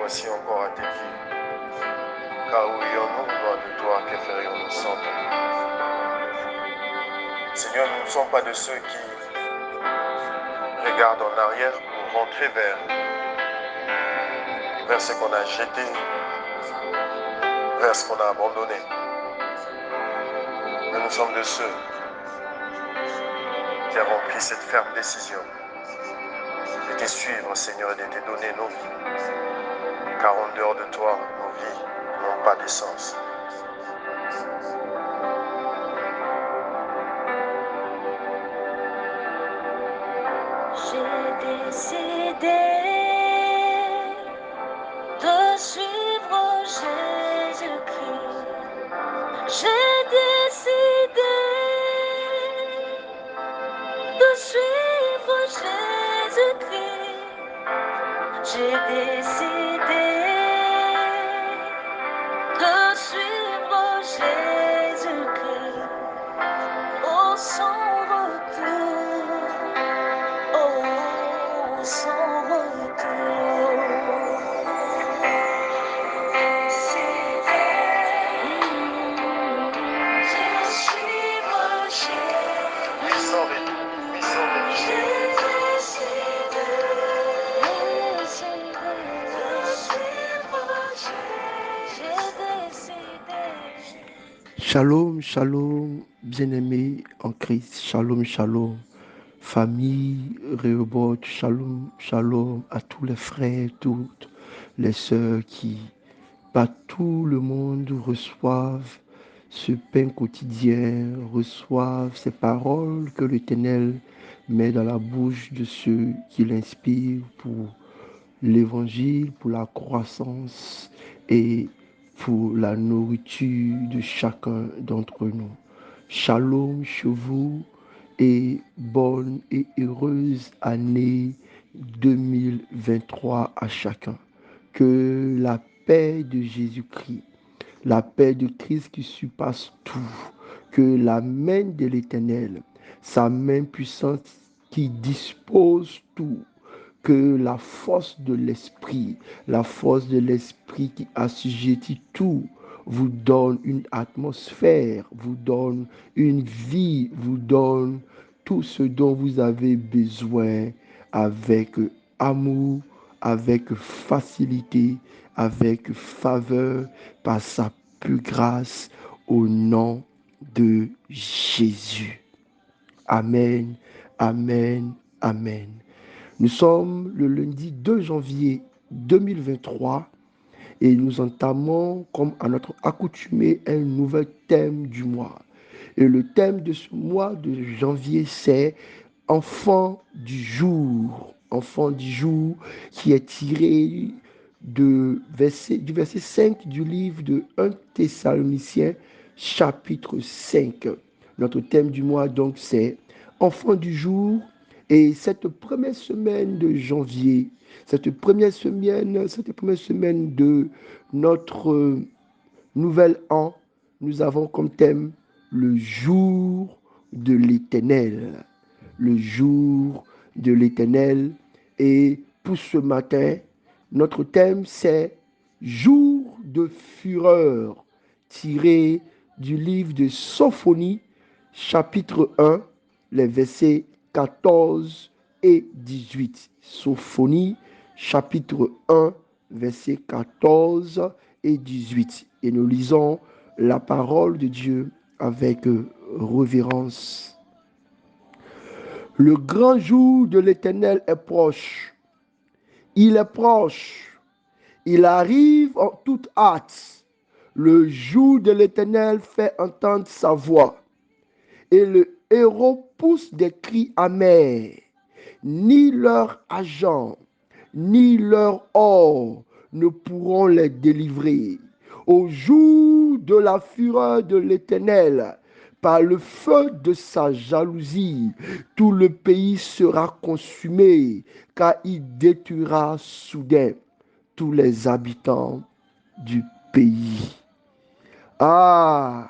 voici encore à tes pieds. Car où irions-nous loin de toi, que ferions-nous sans toi? Seigneur, nous ne sommes pas de ceux qui regardent en arrière pour rentrer vers ce qu'on a jeté, vers ce qu'on a abandonné. Mais nous sommes de ceux qui avons pris cette ferme décision de te suivre, Seigneur, et de te donner nos vies. Car en dehors de toi, nos vies n'ont pas de sens. J'ai décidé de suivre Jésus-Christ. J'ai décidé de suivre Jésus-Christ. J'ai décidé de suivre Jésus-Christ. Oh, sans retour. Oh, sans retour. Je suivre Jésus. Oui, sans retour. Oui, sans retour. Shalom, shalom, bien-aimés en Christ, shalom, shalom, famille, Rehoboth, shalom, shalom à tous les frères, toutes les sœurs qui, par tout le monde, reçoivent ce pain quotidien, reçoivent ces paroles que l'Éternel met dans la bouche de ceux qui l'inspirent pour l'évangile, pour la croissance et pour la nourriture de chacun d'entre nous. Shalom chez vous et bonne et heureuse année 2023 à chacun. Que la paix de Jésus-Christ, la paix de Christ qui surpasse tout, que la main de l'Éternel, sa main puissante qui dispose tout, que la force de l'Esprit qui assujettit tout, vous donne une atmosphère, vous donne une vie, vous donne tout ce dont vous avez besoin avec amour, avec facilité, avec faveur, par sa plus grâce, au nom de Jésus. Amen, amen, amen. Nous sommes le lundi 2 janvier 2023 et nous entamons, comme à notre accoutumée, un nouvel thème du mois. Et le thème de ce mois de janvier, c'est Enfant du jour. Enfant du jour qui est tiré du verset 5 du livre de 1 Thessaloniciens, chapitre 5. Notre thème du mois, donc, c'est Enfant du jour. Et cette première semaine de janvier, cette première semaine de notre nouvel an, nous avons comme thème le jour de l'Éternel. Le jour de l'Éternel. Et pour ce matin, notre thème, c'est jour de fureur, tiré du livre de Sophonie, chapitre 1, les versets 14 et 18. Sophonie, chapitre 1, versets 14 et 18. Et nous lisons la parole de Dieu avec révérence. Le grand jour de l'Éternel est proche. Il est proche. Il arrive en toute hâte. Le jour de l'Éternel fait entendre sa voix. Et le héros pousse des cris amers. Ni leur argent, ni leur or ne pourront les délivrer. Au jour de la fureur de l'Éternel, par le feu de sa jalousie, tout le pays sera consumé, car il détruira soudain tous les habitants du pays. Ah!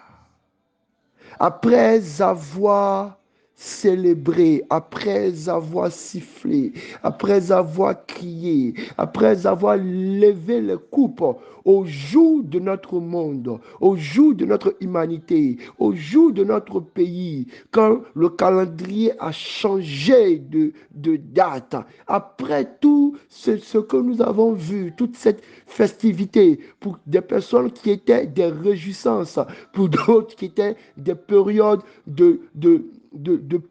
Après avoir célébré, après avoir sifflé, après avoir crié, après avoir levé les coupes au jour de notre monde, au jour de notre humanité, au jour de notre pays, quand le calendrier a changé de date, après tout ce que nous avons vu, toute cette festivité, pour des personnes qui étaient des réjouissances, pour d'autres qui étaient des périodes de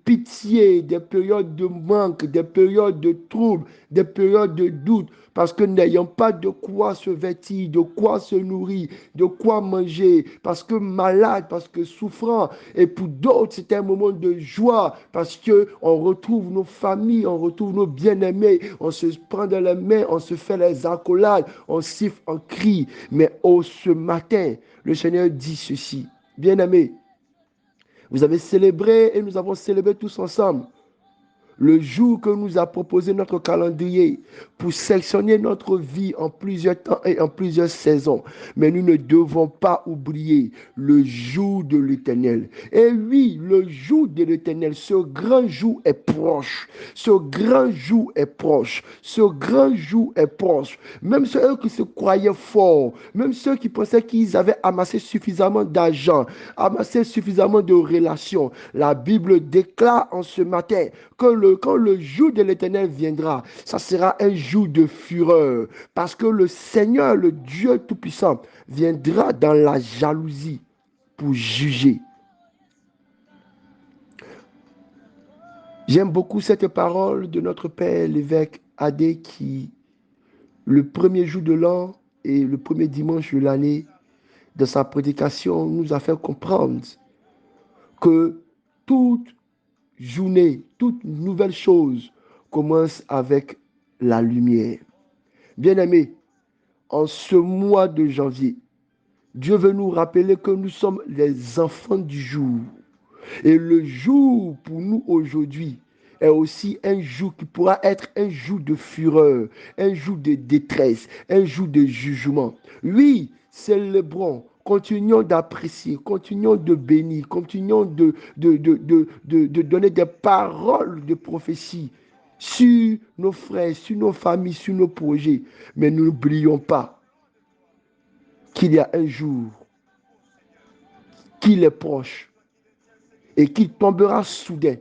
pitié, des périodes de manque, des périodes de troubles, des périodes de doute, parce que n'ayant pas de quoi se vêtir, de quoi se nourrir, de quoi manger, parce que malade, parce que souffrant, et pour d'autres, c'était un moment de joie, parce que on retrouve nos familles, on retrouve nos bien-aimés, on se prend dans les mains, on se fait les accolades, on siffle, on crie. Mais ce matin, le Seigneur dit ceci, bien-aimés, vous avez célébré et nous avons célébré tous ensemble le jour que nous a proposé notre calendrier pour sectionner notre vie en plusieurs temps et en plusieurs saisons. Mais nous ne devons pas oublier le jour de l'Éternel. Et oui, le jour de l'Éternel, ce grand jour est proche. Ce grand jour est proche. Ce grand jour est proche. Même ceux qui se croyaient forts, même ceux qui pensaient qu'ils avaient amassé suffisamment d'argent, amassé suffisamment de relations, la Bible déclare en ce matin que quand le jour de l'Éternel viendra, ça sera un jour de fureur. Parce que le Seigneur, le Dieu Tout-Puissant, viendra dans la jalousie pour juger. J'aime beaucoup cette parole de notre Père, l'évêque Adé, qui, le premier jour de l'an et le premier dimanche de l'année, de sa prédication, nous a fait comprendre que toute journée, toute nouvelle chose commence avec la lumière. Bien-aimés, en ce mois de janvier, Dieu veut nous rappeler que nous sommes les enfants du jour. Et le jour pour nous aujourd'hui est aussi un jour qui pourra être un jour de fureur, un jour de détresse, un jour de jugement. Oui, célébrons, continuons d'apprécier, continuons de bénir, continuons de donner des paroles de prophétie sur nos frères, sur nos familles, sur nos projets. Mais n'oublions pas qu'il y a un jour qu'il est proche et qu'il tombera soudain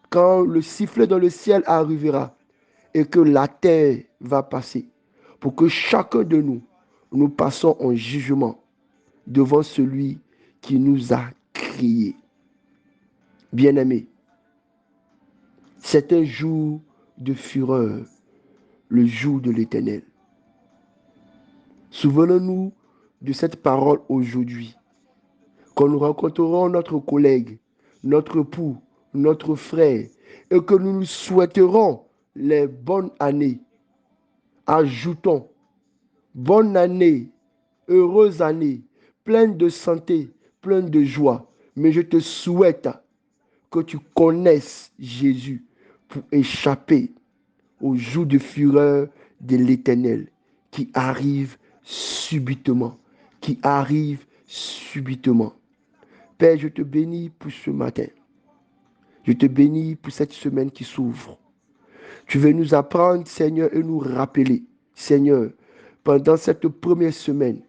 quand le sifflet dans le ciel arrivera et que la terre va passer pour que chacun de nous, nous passons en jugement devant celui qui nous a créés. Bien-aimés, c'est un jour de fureur, le jour de l'Éternel. Souvenons-nous de cette parole aujourd'hui. Quand nous rencontrerons notre collègue, notre époux, notre frère, et que nous nous souhaiterons les bonnes années, ajoutons bonne année, heureuse année, pleine de santé, pleine de joie. Mais je te souhaite que tu connaisses Jésus pour échapper au jour de fureur de l'Éternel qui arrive subitement, qui arrive subitement. Père, je te bénis pour ce matin. Je te bénis pour cette semaine qui s'ouvre. Tu veux nous apprendre, Seigneur, et nous rappeler, Seigneur, pendant cette première semaine,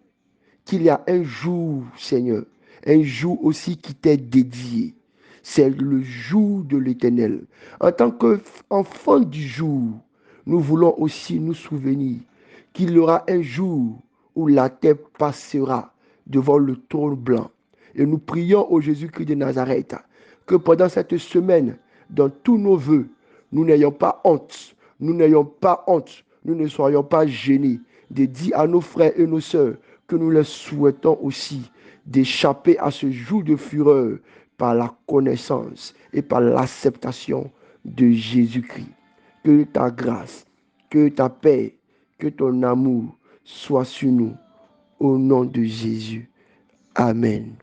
qu'il y a un jour, Seigneur, un jour aussi qui t'est dédié. C'est le jour de l'Éternel. En tant qu'enfant du jour, nous voulons aussi nous souvenir qu'il y aura un jour où la terre passera devant le trône blanc. Et nous prions au Jésus-Christ de Nazareth que pendant cette semaine, dans tous nos vœux, nous n'ayons pas honte, nous n'ayons pas honte, nous ne soyons pas gênés de dire à nos frères et nos sœurs que nous les souhaitons aussi d'échapper à ce jour de fureur par la connaissance et par l'acceptation de Jésus-Christ. Que ta grâce, que ta paix, que ton amour soient sur nous. Au nom de Jésus. Amen.